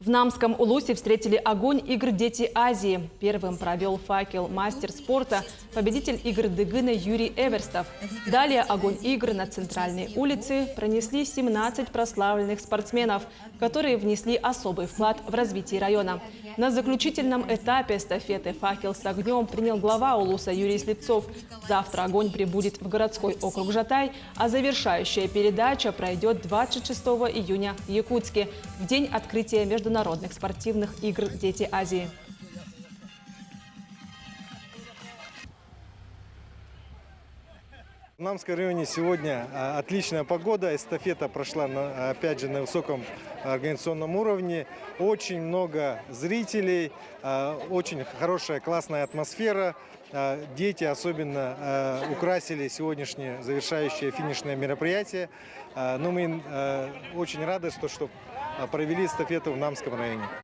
В Намском Улусе встретили огонь игр «Дети Азии». Первым провел факел мастер спорта, победитель игр Дыгына Юрий Эверстов. Далее огонь игр на центральной улице пронесли 17 прославленных спортсменов, которые внесли особый вклад в развитие района. На заключительном этапе эстафеты «Факел с огнем» принял глава Улуса Юрий Слепцов. Завтра огонь прибудет в городской округ Жатай, а завершающая передача пройдет 26 июня в Якутске, в день открытия международных спортивных игр «Дети Азии». В Намском районе сегодня отличная погода. Эстафета прошла, опять же, на высоком организационном уровне. Очень много зрителей, очень хорошая, классная атмосфера. Дети особенно украсили сегодняшнее завершающее финишное мероприятие. Но мы очень рады, что провели эстафету в Намском районе.